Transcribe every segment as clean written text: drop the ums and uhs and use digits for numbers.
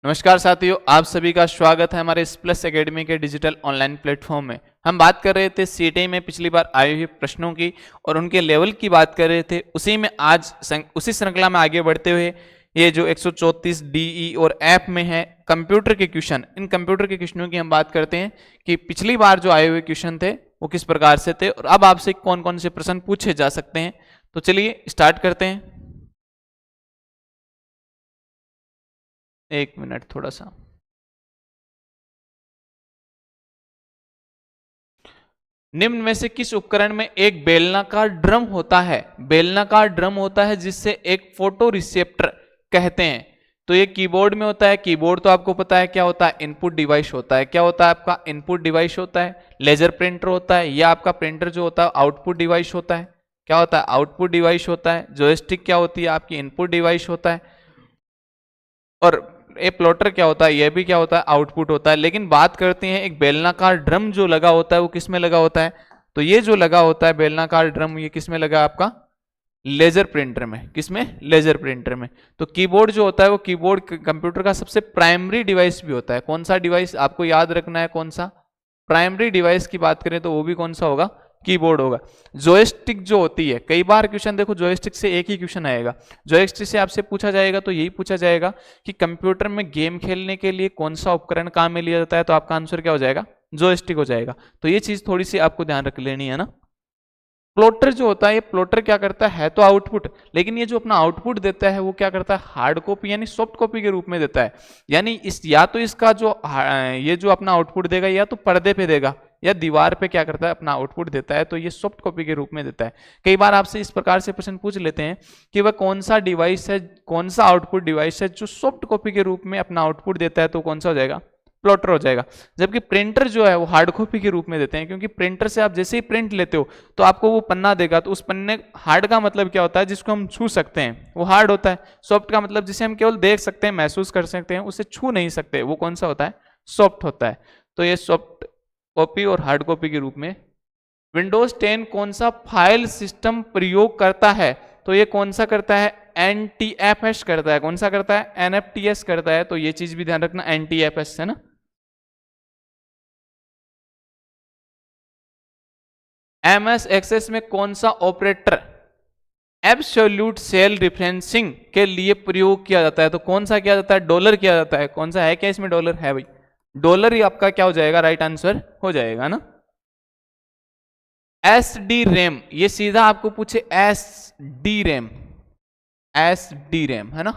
नमस्कार साथियों, आप सभी का स्वागत है हमारे इस प्लस एकेडमी के डिजिटल ऑनलाइन प्लेटफॉर्म में। हम बात कर रहे थे सीटीआई में पिछली बार आए हुए प्रश्नों की और उनके लेवल की बात कर रहे थे। उसी में आज उसी श्रृंखला में आगे बढ़ते हुए ये जो 134 डीई और ऐप में है कंप्यूटर के क्वेश्चन, इन कंप्यूटर के क्वेश्चनों की हम बात करते हैं कि पिछली बार जो आए हुए क्वेश्चन थे वो किस प्रकार से थे और अब आपसे कौन कौन से प्रश्न पूछे जा सकते हैं। तो चलिए स्टार्ट करते हैं। एक मिनट थोड़ा सा। निम्न में से किस उपकरण में एक बेलनाकार ड्रम होता है? बेलनाकार ड्रम होता है जिससे एक फोटो रिसेप्टर कहते हैं। तो ये कीबोर्ड में होता है। कीबोर्ड तो आपको पता है क्या होता है, इनपुट डिवाइस होता है। क्या होता है आपका इनपुट डिवाइस होता है। लेजर प्रिंटर होता है या आपका प्रिंटर जो होता है आउटपुट डिवाइस होता है। क्या होता है, आउटपुट डिवाइस होता है। जॉयस्टिक क्या होती है, आपकी इनपुट डिवाइस होता है। और ये प्लॉटर क्या होता है, ये भी क्या होता है, आउटपुट होता है। लेकिन बात करते हैं एक बेलनाकार ड्रम जो लगा होता है वो किस में लगा होता है। तो ये जो लगा होता है बेलनाकार ड्रम, ये किस में लगा आपका, लेजर प्रिंटर में। किसमें, लेजर प्रिंटर में। तो कीबोर्ड जो होता है वो कीबोर्ड कंप्यूटर का सबसे प्राइमरी डिवाइस भी होता है। कौन सा डिवाइस आपको याद रखना है, कौन सा प्राइमरी डिवाइस की बात करें तो वो भी कौन सा होगा, कीबोर्ड होगा। जॉयस्टिक जो होती है, कई बार क्वेश्चन देखो जॉयस्टिक से एक ही क्वेश्चन आएगा। जॉयस्टिक से आपसे पूछा जाएगा तो यही पूछा जाएगा कि कंप्यूटर में गेम खेलने के लिए कौन सा उपकरण काम में लिया जाता है। तो आपका आंसर क्या हो जाएगा, जॉयस्टिक हो जाएगा। तो ये चीज थोड़ी सी आपको ध्यान रख लेनी है ना। प्लॉटर जो होता है, ये प्लॉटर क्या करता है तो आउटपुट, लेकिन ये जो अपना आउटपुट देता है वो क्या करता है, हार्ड कॉपी यानी सॉफ्ट कॉपी के रूप में देता है। यानी इस या तो इसका जो ये जो अपना आउटपुट देगा या तो पर्दे पे देगा या दीवार पे क्या करता है अपना आउटपुट देता है। तो ये सॉफ्ट कॉपी के रूप में देता है। कई बार आपसे इस प्रकार से प्रश्न पूछ लेते हैं कि वह कौन सा डिवाइस है, कौन सा आउटपुट डिवाइस है जो सॉफ्ट कॉपी के रूप में अपना आउटपुट देता है। तो कौन सा हो जाएगा, प्लॉटर हो जाएगा। जबकि प्रिंटर जो है वो हार्ड कॉपी के रूप में देते हैं, क्योंकि प्रिंटर से आप जैसे ही प्रिंट लेते हो तो आपको वो पन्ना देगा। तो उस पन्ने, हार्ड का मतलब क्या होता है, जिसको हम छू सकते हैं वो हार्ड होता है। सॉफ्ट का मतलब जिसे हम केवल देख सकते हैं, महसूस कर सकते हैं, उसे छू नहीं सकते, वो कौन सा होता है, सॉफ्ट होता है। तो ये सॉफ्ट कॉपी और हार्ड कॉपी के रूप में। विंडोज 10 कौन सा फाइल सिस्टम प्रयोग करता है? तो ये कौन सा करता है, NTFS करता है। कौन सा करता है, NFTS करता है। तो ये चीज भी ध्यान रखना, NTFS है ना। MS एक्सेस में कौन सा ऑपरेटर एब्सोल्यूट सेल रिफरेंसिंग के लिए प्रयोग किया जाता है? तो कौन सा किया जाता है, डॉलर किया जाता है। कौन सा है, क्या इसमें डॉलर है भाई, डॉलर ही आपका क्या हो जाएगा, राइट आंसर हो जाएगा ना। SD रैम, ये सीधा आपको पूछे SD रैम, SD रैम है ना,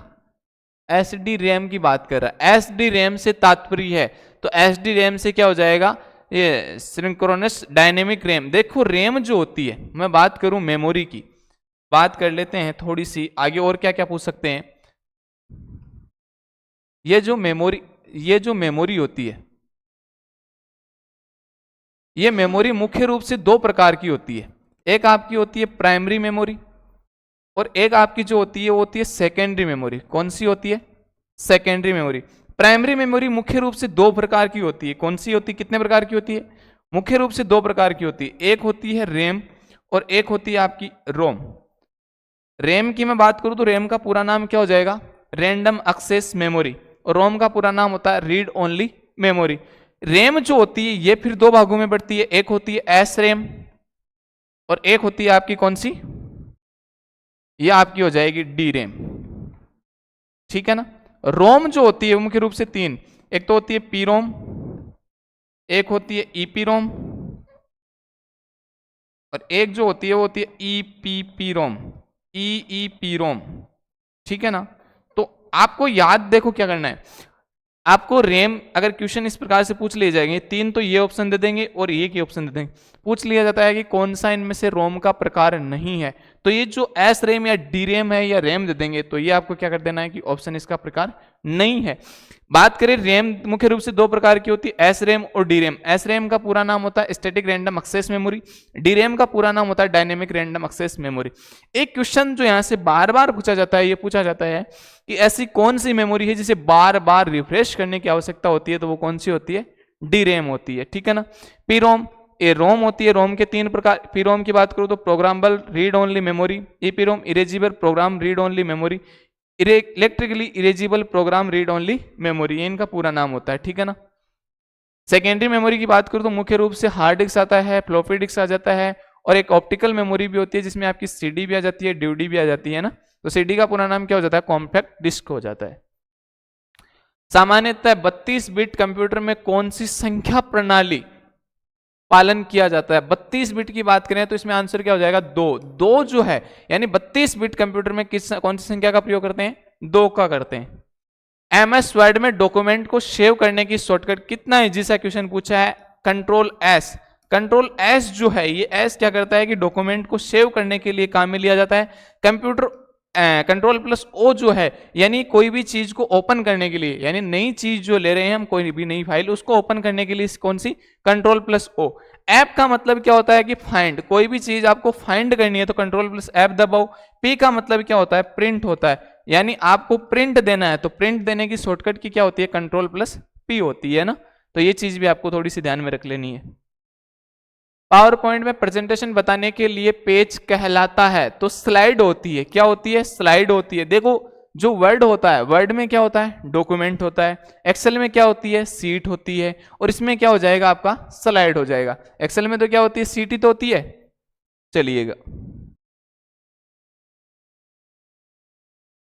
SD रैम की बात कर रहा है। SD रैम से तात्पर्य है, तो SD रैम से क्या हो जाएगा, ये सिंक्रोनस डायनेमिक रैम। देखो रैम जो होती है, मैं बात करूं मेमोरी की, बात कर लेते हैं थोड़ी सी आगे। और क्या क्या पूछ सकते हैं, ये जो मेमोरी होती है, ये मेमोरी मुख्य रूप से दो प्रकार की होती है। एक आपकी होती है प्राइमरी मेमोरी और एक आपकी जो होती है वो होती है सेकेंडरी मेमोरी। कौन सी होती है, सेकेंडरी मेमोरी। प्राइमरी मेमोरी मुख्य रूप से दो प्रकार की होती है। कौन सी होती है, कितने प्रकार की होती है, मुख्य रूप से दो प्रकार की होती है। एक होती है रैम और एक होती है आपकी रोम। रैम की मैं बात करूं तो रैम का पूरा नाम क्या हो जाएगा, रैंडम एक्सेस मेमोरी, और रोम का पूरा नाम होता है रीड ओनली मेमोरी। रैम जो होती है ये फिर दो भागों में बढ़ती है, एक होती है एस रैम और एक होती है आपकी कौन सी, ये आपकी हो जाएगी डी रैम। ठीक है ना। रोम जो होती है वो मुख्य रूप से तीन, एक तो होती है पी रोम, एक होती है ईपी रोम और एक जो होती है वो होती है ईपीपी रोम, ईईपी रोम। ठीक है ना। तो आपको याद देखो क्या करना है, आपको रैम अगर क्वेश्चन इस प्रकार से पूछ लिए जाएंगे, तीन तो ये ऑप्शन दे देंगे और एक ही ऑप्शन दे देंगे। पूछ लिया जाता है कि कौन सा इनमें से रोम का प्रकार नहीं है, तो ये जो एस रैम या डी रैम है या रैम दे देंगे। तो ये आपको क्या कर देना है कि ऑप्शन इसका प्रकार नहीं है। बात करें रैम मुख्य रूप से दो प्रकार की होती है, एस रैम और डी रैम। एस रैम का पूरा नाम होता है static random access memory, D RAM का पूरा नाम होता है डायनेमिक रैंडम एक्सेस मेमोरी। एक क्वेश्चन जो यहाँ से बार बार पूछा जाता है, ये पूछा जाता है कि ऐसी कौन सी मेमोरी है जिसे बार बार रिफ्रेश करने की आवश्यकता होती है, तो वो कौन सी होती है, डी रैम होती है। ठीक है ना। पी रोम, ये रोम होती है। रोम के तीन प्रकार, पी रोम की बात करूं तो programmable read only memory, EPROM erasable programmable read only memory, electrically erasable programmable read only memory, इनका पूरा नाम होता है, ठीक है ना। सेकेंडरी मेमोरी की बात करूं तो मुख्य रूप से हार्ड डिस्क आता है, फ्लॉपी डिस्क आ जाता है, और एक ऑप्टिकल मेमोरी भी होती है जिसमें आपकी सीडी भी आ जाती है, डीवीडी भी आ जाती है ना। तो सीडी का पूरा नाम क्या हो जाता है, कॉम्पैक्ट डिस्क हो जाता है। सामान्यतः 32 बिट कंप्यूटर में कौन सी संख्या प्रणाली पालन किया जाता है? 32 बिट की बात करें तो इसमें आंसर क्या हो जाएगा, दो जो है, यानी 32 बिट कंप्यूटर में कौन सी संख्या का प्रयोग करते हैं, 2 का करते हैं। MS वर्ड में डॉक्यूमेंट को सेव करने की शॉर्टकट कितना इजी सा क्वेश्चन पूछा है, कंट्रोल एस। कंट्रोल एस जो है, ये एस क्या करता है कि डॉक्यूमेंट को सेव करने के लिए काम में लिया जाता है। कंप्यूटर कंट्रोल प्लस ओ जो है, यानी कोई भी चीज को ओपन करने के लिए, यानी नई चीज जो ले रहे हैं हम, कोई भी नई फाइल, उसको ओपन करने के लिए कौन सी, कंट्रोल प्लस ओ। ऐप का मतलब क्या होता है कि फाइंड, कोई भी चीज आपको फाइंड करनी है तो कंट्रोल प्लस ऐप दबाओ। पी का मतलब क्या होता है, प्रिंट होता है, यानी आपको प्रिंट देना है तो प्रिंट देने की शॉर्टकट की क्या होती है, कंट्रोल प्लस पी होती है ना। तो ये चीज भी आपको थोड़ी सी ध्यान में रख लेनी है। पावर पॉइंट में प्रेजेंटेशन बताने के लिए पेज कहलाता है, तो स्लाइड होती है, क्या होती है, स्लाइड होती है। देखो जो वर्ड होता है, वर्ड में क्या होता है, डॉक्यूमेंट होता है, एक्सेल में क्या होती है, सीट होती है, और इसमें क्या हो जाएगा आपका, स्लाइड हो जाएगा। एक्सेल में तो क्या होती है, सीट ही तो होती है। चलिएगा,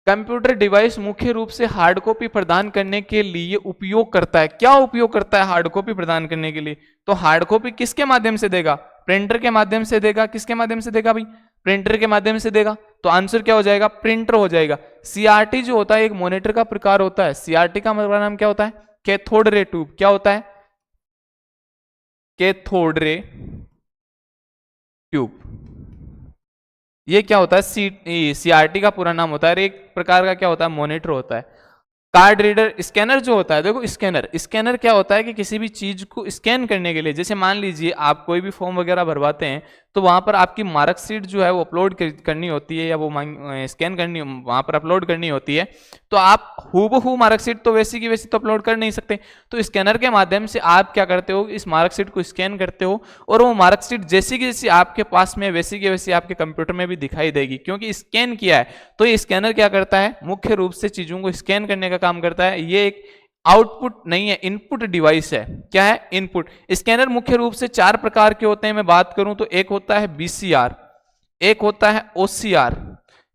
कंप्यूटर डिवाइस मुख्य रूप से हार्ड कॉपी प्रदान करने के लिए उपयोग करता है, क्या उपयोग करता है हार्ड कॉपी प्रदान करने के लिए, तो हार्ड कॉपी किसके माध्यम से देगा, प्रिंटर के माध्यम से देगा। किसके माध्यम से देगा भाई, प्रिंटर के माध्यम से देगा। तो आंसर क्या हो जाएगा, प्रिंटर हो जाएगा। सीआरटी जो होता है एक मॉनिटर का प्रकार होता है, सीआरटी का मतलब नाम क्या होता है, कैथोड रे ट्यूब। क्या होता है, कैथोड रे ट्यूब। ये क्या होता है, सीआरटी का पूरा नाम होता है, एक प्रकार का क्या होता है, मॉनिटर होता है। कार्ड रीडर, स्कैनर जो होता है, देखो स्कैनर क्या होता है कि किसी भी चीज को स्कैन करने के लिए, जैसे मान लीजिए आप कोई भी फॉर्म वगैरह भरवाते हैं तो वहां पर आपकी मार्कशीट जो है वो अपलोड करनी होती है, या वो स्कैन करनी, वहां पर अपलोड करनी होती है। तो आप हूबहू मार्कशीट तो वैसी की वैसी तो अपलोड कर नहीं सकते, तो स्कैनर के माध्यम से आप क्या करते हो, इस मार्कशीट को स्कैन करते हो, और वो मार्कशीट जैसी की जैसी आपके पास में वैसी की वैसी आपके कंप्यूटर में भी दिखाई देगी, क्योंकि स्कैन किया है। तो ये स्कैनर क्या करता है, मुख्य रूप से चीजों को स्कैन करने का काम करता है। ये एक आउटपुट नहीं है, इनपुट डिवाइस है। क्या है, इनपुट। स्कैनर मुख्य रूप से 4 प्रकार के होते हैं, मैं बात करूं तो एक होता है बीसीआर, एक होता है ओसीआर,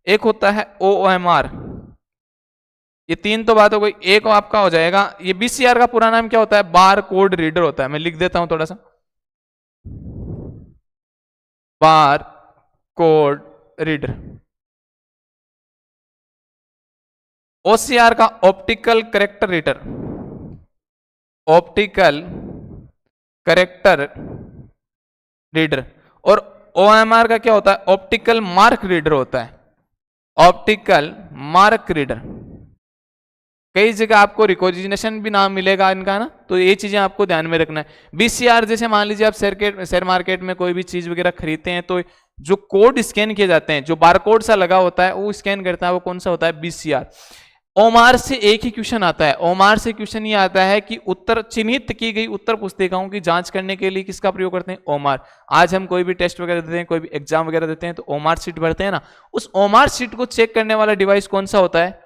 एक होता है ओएमआर। ये 3 तो बात हो गई। एक आपका हो जाएगा, ये बीसीआर का पूरा नाम क्या होता है, बार कोड रीडर होता है। मैं लिख देता हूं थोड़ा सा, बार कोड रीडर। ओसीआर का optical character reader, optical character reader. और ओएमआर का क्या होता है, ऑप्टिकल मार्क रीडर होता है, ऑप्टिकल मार्क रीडर। कई जगह आपको रिकॉग्निशन भी नाम मिलेगा इनका ना, तो ये चीजें आपको ध्यान में रखना है। बीसीआर, जैसे मान लीजिए आप शेयर मार्केट में कोई भी चीज वगैरह खरीदते हैं तो जो कोड स्कैन किए जाते हैं, जो बारकोड सा लगा होता है वो स्कैन करता है, वो कौन सा होता है, बीसीआर। ओमार से एक ही क्वेश्चन आता है, ओमार से क्वेश्चन ये आता है कि उत्तर चिन्हित की गई उत्तर पुस्तिकाओं की जांच करने के लिए किसका प्रयोग करते हैं, ओमार। आज हम कोई भी टेस्ट वगैरह देते हैं, कोई भी एग्जाम वगैरह देते हैं तो ओमार शीट भरते हैं ना, उस ओमार शीट को चेक करने वाला डिवाइस कौन सा होता है,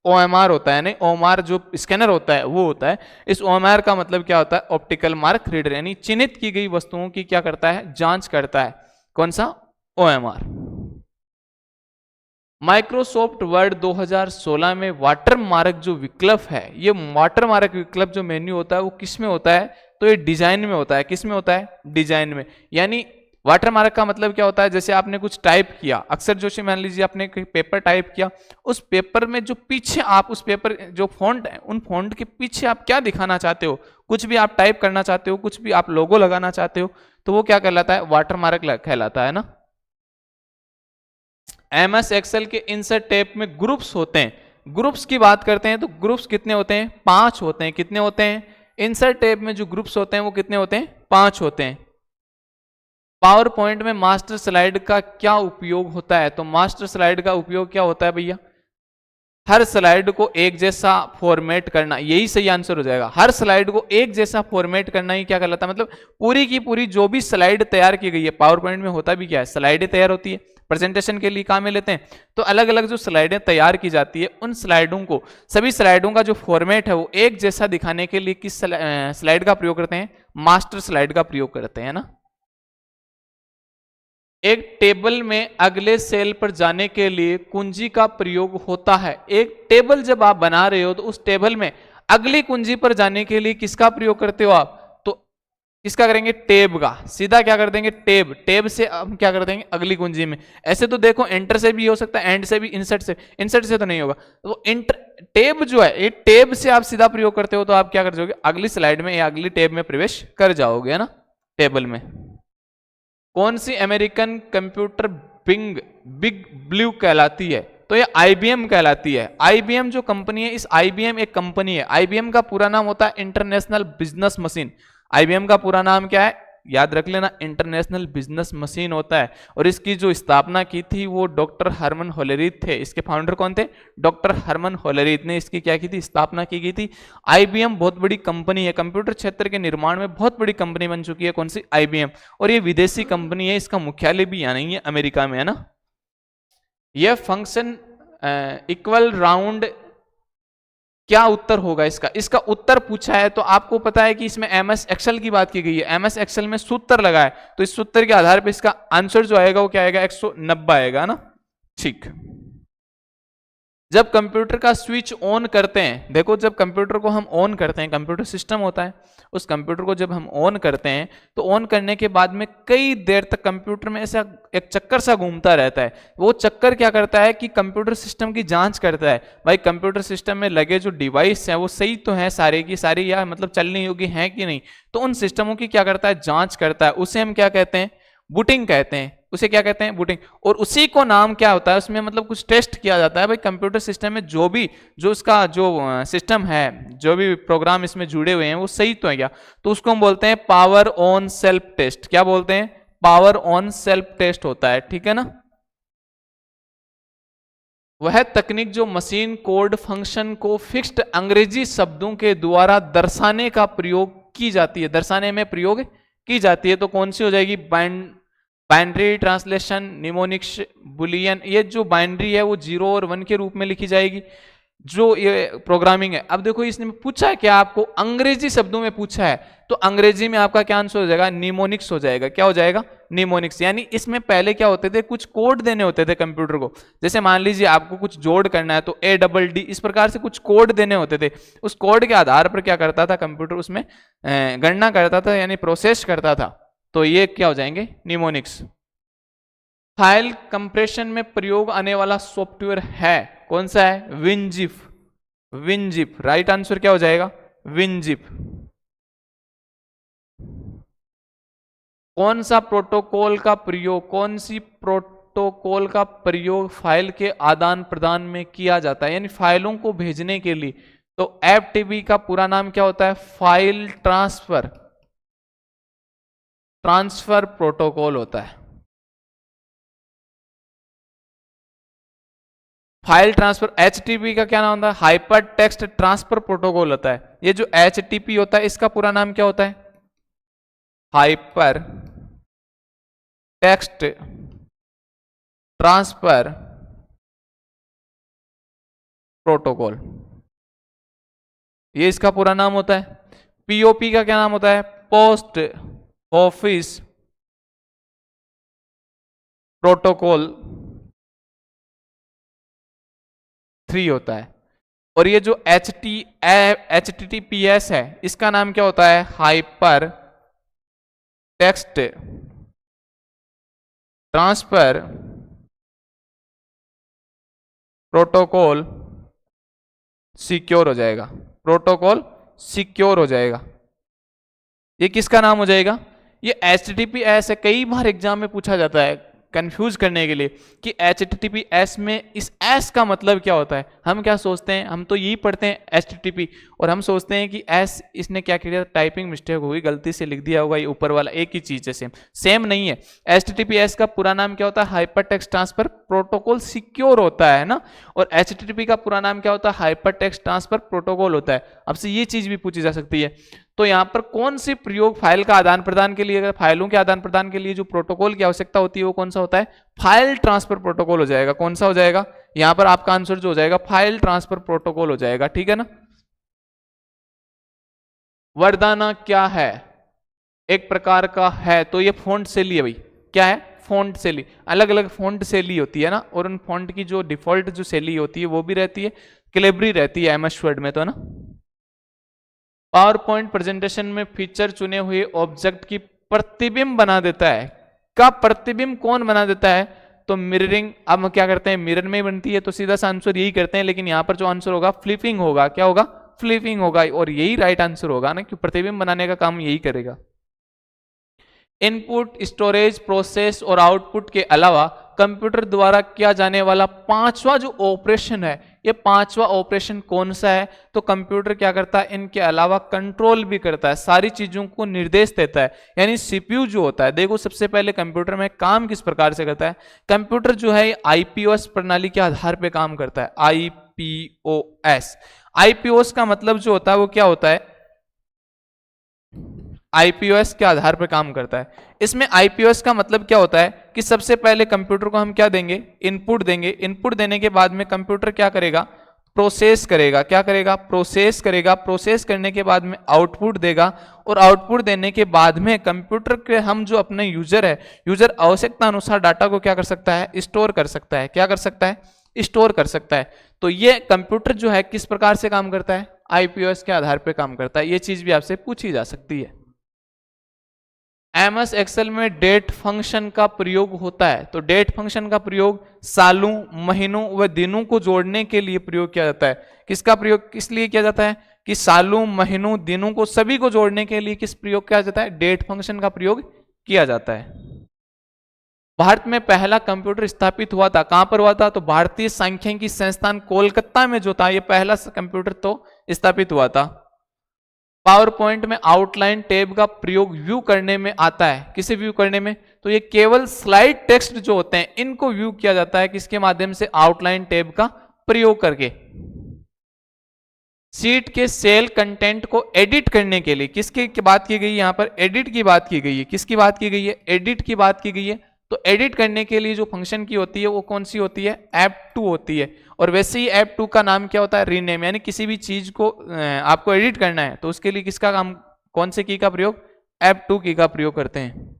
ओएमआर होता है। नहीं, ओएमआर जो स्कैनर होता है वो होता है। इस ओएमआर का मतलब क्या होता है, ऑप्टिकल मार्क रीडर, यानी चिन्हित की गई वस्तुओं की क्या करता है, जांच करता है। कौन सा, ओएमआर। माइक्रोसॉफ्ट वर्ड 2016 में वाटरमार्क जो विकल्प है, ये वाटरमार्क विकल्प जो मेन्यू होता है वो किस में होता है, तो ये डिजाइन में होता है। किस में होता है, डिजाइन में। यानी वाटरमार्क का मतलब क्या होता है, जैसे आपने कुछ टाइप किया, अक्सर जो मान लीजिए आपने पेपर टाइप किया, उस पेपर में जो पीछे आप उस पेपर जो फॉन्ट है, उन फॉन्ट के पीछे आप क्या दिखाना चाहते हो, कुछ भी आप टाइप करना चाहते हो, कुछ भी आप लोगो लगाना चाहते हो, तो वो क्या कहलाता है, वाटरमार्क कहलाता है ना। MS एक्सेल के इंसर्ट टैब में ग्रुप्स होते हैं, ग्रुप्स की बात करते हैं तो ग्रुप्स कितने होते हैं, 5 होते हैं। कितने होते हैं, इंसर्ट टैब में जो ग्रुप्स होते हैं वो कितने होते हैं, 5 होते हैं। पावर पॉइंट में मास्टर स्लाइड का क्या उपयोग होता है, तो मास्टर स्लाइड का उपयोग क्या होता है भैया, हर स्लाइड को एक जैसा फॉर्मेट करना, यही सही आंसर हो जाएगा। हर स्लाइड को एक जैसा फॉर्मेट करना ही क्या कहलाता है, मतलब पूरी की पूरी जो भी स्लाइड तैयार की गई है, पावर पॉइंट में होता भी क्या है, स्लाइडें तैयार होती है, प्रेजेंटेशन के लिए काम में लेते हैं। तो अलग अलग जो स्लाइडें तैयार की जाती है, उन स्लाइडों को, सभी स्लाइडों का जो फॉर्मेट है वो एक जैसा दिखाने के लिए किस स्लाइड का प्रयोग करते हैं? मास्टर स्लाइड का प्रयोग करते हैं ना। एक टेबल में अगले सेल पर जाने के लिए कुंजी का प्रयोग होता है। एक टेबल जब आप बना रहे हो तो उस टेबल में अगली कुंजी पर जाने के लिए किसका प्रयोग करते हो आप? तो किसका करेंगे? टैब का। सीधा क्या कर देंगे? टैब। टैब से हम क्या कर देंगे? अगली कुंजी में। ऐसे तो देखो एंटर से भी हो सकता है, एंड से भी, इंसर्ट से। इंसर्ट से तो नहीं होगा। तो टैब जो है, ये टैब से आप सीधा प्रयोग करते हो तो आप क्या कर जाओगे? अगली स्लाइड में या अगली टैब में प्रवेश कर जाओगे, है ना, टेबल में। कौन सी अमेरिकन कंप्यूटर बिग ब्लू कहलाती है? तो ये आईबीएम कहलाती है। आईबीएम जो कंपनी है, इस आईबीएम एक कंपनी है। आईबीएम का पूरा नाम होता है इंटरनेशनल बिजनेस मशीन। आईबीएम का पूरा नाम क्या है? याद रख लेना, इंटरनेशनल बिजनेस मशीन होता है। और इसकी जो स्थापना की थी वो डॉक्टर हरमन होलेरीथ थे। इसके फाउंडर कौन थे? डॉक्टर हरमन होलेरीथ ने इसकी क्या की थी? स्थापना की गई थी। आईबीएम बहुत बड़ी कंपनी है, कंप्यूटर क्षेत्र के निर्माण में बहुत बड़ी कंपनी बन चुकी है। कौन सी? आईबीएम। और ये विदेशी कंपनी है, इसका मुख्यालय भी यहाँ नहीं है, अमेरिका में है ना। यह फंक्शन इक्वल राउंड, क्या उत्तर होगा इसका? इसका उत्तर पूछा है तो आपको पता है कि इसमें एमएस एक्सेल की बात की गई है। एमएस एक्सेल में सूत्र लगा है, तो इस सूत्र के आधार पर इसका आंसर जो आएगा वो क्या आएगा? 190 आएगा ना। ठीक। जब कंप्यूटर का स्विच ऑन करते हैं, देखो जब कंप्यूटर को हम ऑन करते हैं, कंप्यूटर सिस्टम होता है, उस कंप्यूटर को जब हम ऑन करते हैं तो ऑन करने के बाद में कई देर तक कंप्यूटर में ऐसा एक चक्कर सा घूमता रहता है। वो चक्कर क्या करता है कि कंप्यूटर सिस्टम की जांच करता है, भाई कंप्यूटर सिस्टम में लगे जो डिवाइस हैं वो सही तो हैं सारे की सारी, या मतलब चलने योग्य हैं कि नहीं। तो उन सिस्टमों की क्या करता है? जांच करता है। उसे हम क्या कहते हैं? बूटिंग कहते हैं। उसे क्या कहते हैं? बूटिंग। और उसी को नाम क्या होता है? उसमें मतलब कुछ टेस्ट किया जाता है, भाई कंप्यूटर सिस्टम में जो उसका जो सिस्टम है, जो भी प्रोग्राम इसमें जुड़े हुए हैं वो सही तो है क्या। तो उसको हम बोलते हैं पावर ऑन सेल्फ टेस्ट। क्या बोलते हैं? पावर ऑन सेल्फ टेस्ट होता है, ठीक है ना। वह तकनीक जो मशीन कोड फंक्शन को फिक्स्ड अंग्रेजी शब्दों के द्वारा दर्शाने का प्रयोग की जाती है, दर्शाने में प्रयोग की जाती है, तो कौन सी हो जाएगी? Binary translation, mnemonics, Boolean. ये जो बाइनरी है वो 0 और 1 के रूप में लिखी जाएगी, जो ये प्रोग्रामिंग है। अब देखो इसने पूछा है क्या? आपको अंग्रेजी शब्दों में पूछा है, तो अंग्रेजी में आपका क्या आंसर हो जाएगा? निमोनिक्स हो जाएगा। क्या हो जाएगा? निमोनिक्स। यानी इसमें पहले क्या होते थे? कुछ कोड देने होते थे कंप्यूटर को। जैसे मान लीजिए आपको कुछ जोड़ करना है तो ADD, इस प्रकार से कुछ कोड देने होते थे। उस कोड के आधार पर क्या करता था कंप्यूटर? उसमें गणना करता था, यानी प्रोसेस करता था। तो ये क्या हो जाएंगे? निमोनिक्स। फाइल कंप्रेशन में प्रयोग आने वाला सॉफ्टवेयर है, कौन सा है? विनजिप। विनजिप राइट आंसर क्या हो जाएगा? विनजिप। कौन सा प्रोटोकॉल का प्रयोग, कौन सी प्रोटोकॉल का प्रयोग फाइल के आदान प्रदान में किया जाता है, यानी फाइलों को भेजने के लिए? तो FTP का पूरा नाम क्या होता है? फाइल ट्रांसफर प्रोटोकॉल होता है। File transfer. HTTP का क्या नाम होता है? हाइपर टेक्स्ट ट्रांसफर प्रोटोकॉल होता है। ये जो HTTP होता है इसका पूरा नाम क्या होता है? हाइपर टेक्स्ट ट्रांसफर प्रोटोकॉल, ये इसका पूरा नाम होता है। POP का क्या नाम होता है? पोस्ट ऑफिस प्रोटोकॉल 3 होता है। और ये जो HTTPS है इसका नाम क्या होता है? Hyper text transfer protocol secure हो जाएगा। प्रोटोकॉल सिक्योर हो जाएगा। ये किसका नाम हो जाएगा? ये HTTPS है। कई बार एग्जाम में पूछा जाता है कंफ्यूज करने के लिए कि HTTPS में इस S का मतलब क्या होता है। हम क्या सोचते हैं? हम तो यही पढ़ते हैं HTTP, और हम सोचते हैं कि S इसने क्या किया? टाइपिंग मिस्टेक हुई, गलती से लिख दिया होगा, ये ऊपर वाला एक ही चीज है, सेम नहीं है। HTTPS का पूरा नाम क्या होता है? Hyper text transfer protocol secure होता है ना। और HTTP का पूरा नाम क्या होता है? हाइपर टेक्स्ट ट्रांसफर प्रोटोकॉल होता है। अब से ये चीज भी पूछी जा सकती है। तो यहां पर कौन सी प्रयोग फाइल का आदान प्रदान के लिए, अगर फाइलों के आदान प्रदान के लिए जो प्रोटोकॉल की आवश्यकता होती है वो कौन सा होता है, फाइल ट्रांसफर प्रोटोकॉल हो जाएगा। कौन सा हो जाएगा, यहां पर आपका आंसर जो हो जाएगा फाइल ट्रांसफर प्रोटोकॉल हो जाएगा, ठीक है ना। वर्दाना क्या है, एक प्रकार का है, तो ये फॉन्ट सेली है भाई, क्या है, फॉन्ट सेली। अलग अलग फॉन्ट सेली होती है ना, और उन फॉन्ट की जो डिफॉल्ट जो सेली होती है वो भी रहती है, कैलिब्री रहती है एमएस वर्ड में, तो ना। पावर पॉइंट प्रेजेंटेशन में फीचर चुने हुए ऑब्जेक्ट की प्रतिबिंब बना देता है, का प्रतिबिंब कौन बना देता है, तो मिररिंग। अब हम क्या करते हैं, मिरर में बनती है, तो सीधा सा आंसर यही करते हैं, लेकिन यहां पर जो आंसर होगा फ्लिपिंग होगा, क्या होगा, फ्लिपिंग होगा, और यही राइट आंसर होगा ना, कि प्रतिबिंब बनाने का काम यही करेगा। इनपुट, स्टोरेज, प्रोसेस और आउटपुट के अलावा कंप्यूटर द्वारा किया जाने वाला पांचवा जो ऑपरेशन है, ये पांचवा ऑपरेशन कौन सा है, तो कंप्यूटर क्या करता है, इनके अलावा कंट्रोल भी करता है, सारी चीजों को निर्देश देता है। यानी सीपीयू जो होता है, देखो सबसे पहले कंप्यूटर में काम किस प्रकार से करता है, कंप्यूटर जो है आईपीओएस प्रणाली के आधार पर काम करता है, आईपीओएस। आईपीओएस का मतलब जो होता है वो क्या होता है, आईपीओएस के आधार पर काम करता है। इसमें आईपीओएस का मतलब क्या होता है कि सबसे पहले कंप्यूटर को हम क्या देंगे, इनपुट देंगे, इनपुट देने के बाद में कंप्यूटर क्या करेगा, प्रोसेस करेगा, क्या करेगा, प्रोसेस करेगा, प्रोसेस करने के बाद में आउटपुट देगा, और आउटपुट देने के बाद में कंप्यूटर के हम जो अपने यूजर है, यूजर आवश्यकता अनुसार डाटा को क्या कर सकता है, स्टोर कर सकता है, क्या कर सकता है, स्टोर कर सकता है। तो ये कंप्यूटर जो है किस प्रकार से काम करता है, आईपीओएस के आधार पर काम करता है। ये चीज भी आपसे पूछी जा सकती है। एमएस एक्सेल में डेट फंक्शन का प्रयोग होता है, तो डेट फंक्शन का प्रयोग सालों, महीनों व दिनों को जोड़ने के लिए प्रयोग किया जाता है। किसका प्रयोग किस लिए किया जाता है, कि सालों, महीनों, दिनों को सभी को जोड़ने के लिए किस प्रयोग किया जाता है, डेट फंक्शन का प्रयोग किया जाता है। भारत में पहला कंप्यूटर स्थापित हुआ था, कहां पर हुआ था, तो भारतीय सांख्यिकी संस्थान कोलकाता में जो था, ये पहला कंप्यूटर तो स्थापित हुआ था। पावर पॉइंट में आउटलाइन टैब का प्रयोग व्यू करने में आता है, किसे व्यू करने में, तो ये केवल स्लाइड टेक्स्ट जो होते हैं इनको व्यू किया जाता है, किसके माध्यम से, आउटलाइन टैब का प्रयोग करके। शीट के सेल कंटेंट को एडिट करने के लिए किसकी बात की गई है, यहां पर एडिट की बात की गई है, किसकी बात की गई है, एडिट की बात की गई है। तो एडिट करने के लिए जो फंक्शन की होती है वो कौन सी होती है, F2 होती है। और वैसे ही F2 का नाम क्या होता है, रीनेम। यानी किसी भी चीज को आपको एडिट करना है तो उसके लिए किसका काम, कौन से की का प्रयोग, F2 की का प्रयोग करते हैं।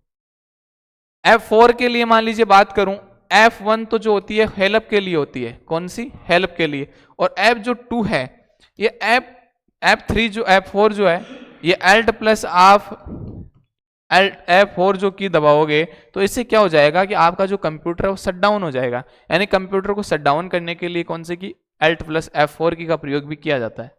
F4 के लिए मान लीजिए बात करूं, F1 तो जो होती है हेल्प के लिए होती है, कौन सी, हेल्प के लिए। और F जो 2 है, ये F3 जो F4 जो है, ये Alt प्लस आप F4 जो की दबाओगे तो इससे क्या हो जाएगा कि आपका जो कंप्यूटर है वो शट डाउन हो जाएगा। यानी कंप्यूटर को शट डाउन करने के लिए कौन से की, Alt प्लस F4 की का प्रयोग भी किया जाता है।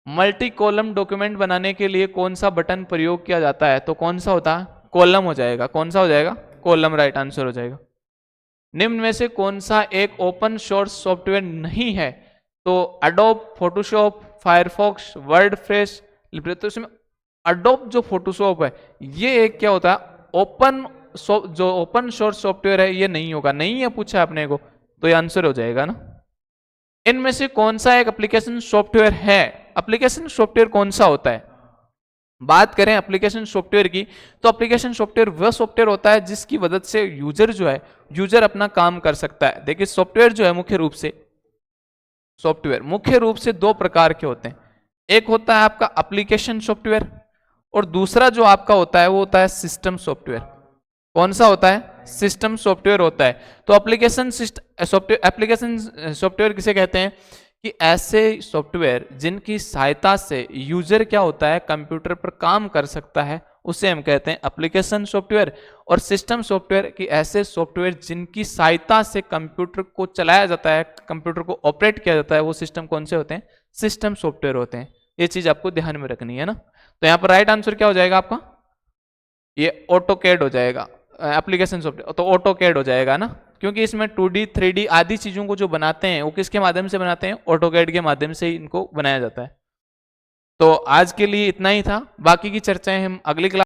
मल्टी कॉलम डॉक्यूमेंट बनाने के लिए कौन सा बटन प्रयोग किया जाता है, तो कौन सा होता है, कॉलम हो जाएगा। कौन सा हो जाएगा, कॉलम राइट आंसर हो जाएगा। निम्न में से कौन सा एक ओपन सोर्स सॉफ्टवेयर नहीं है, तो adobe, Photoshop, Firefox, WordPress, Libre. तो इसमें एडोब जो फोटोशॉप है ये एक क्या होता है, जो ओपन सोर्स सॉफ्टवेयर है, ये नहीं होगा, नहीं है पूछा अपने को, तो ये आंसर हो जाएगा ना। इनमें से कौन सा एक एप्लीकेशन सॉफ्टवेयर है, एप्लीकेशन सॉफ्टवेयर कौन सा होता है, बात करें एप्लीकेशन सॉफ्टवेयर की, तो एप्लीकेशन सॉफ्टवेयर वह सॉफ्टवेयर होता है जिसकी मदद से यूजर जो है, यूजर अपना काम कर सकता है। देखिए सॉफ्टवेयर जो है मुख्य रूप से, सॉफ्टवेयर मुख्य रूप से दो प्रकार के होते हैं। एक होता है आपका एप्लीकेशन सॉफ्टवेयर, और दूसरा जो आपका होता है वो होता है सिस्टम सॉफ्टवेयर। कौन सा होता है, सिस्टम सॉफ्टवेयर होता है। तो एप्लीकेशन सॉफ्टवेयर, एप्लीकेशन सॉफ्टवेयर किसे कहते हैं, कि ऐसे सॉफ्टवेयर जिनकी सहायता से यूजर क्या होता है, कंप्यूटर पर काम कर सकता है, उसे हम कहते हैं एप्लीकेशन सॉफ्टवेयर। और सिस्टम सॉफ्टवेयर की ऐसे सॉफ्टवेयर जिनकी सहायता से कंप्यूटर को चलाया जाता है, कंप्यूटर को ऑपरेट किया जाता है, वो सिस्टम कौन से होते हैं, सिस्टम सॉफ्टवेयर होते हैं। ये चीज आपको ध्यान में रखनी है ना। तो यहाँ पर राइट आंसर क्या हो जाएगा आपका, ये ऑटोकैड हो जाएगा, एप्लीकेशन सॉफ्टवेयर तो ऑटोकैड हो जाएगा ना, क्योंकि इसमें 2D 3D आदि चीजों को जो बनाते हैं वो किसके माध्यम से बनाते हैं, ऑटोकैड के माध्यम से इनको बनाया जाता है। तो आज के लिए इतना ही था, बाकी की चर्चाएं हम अगली क्लास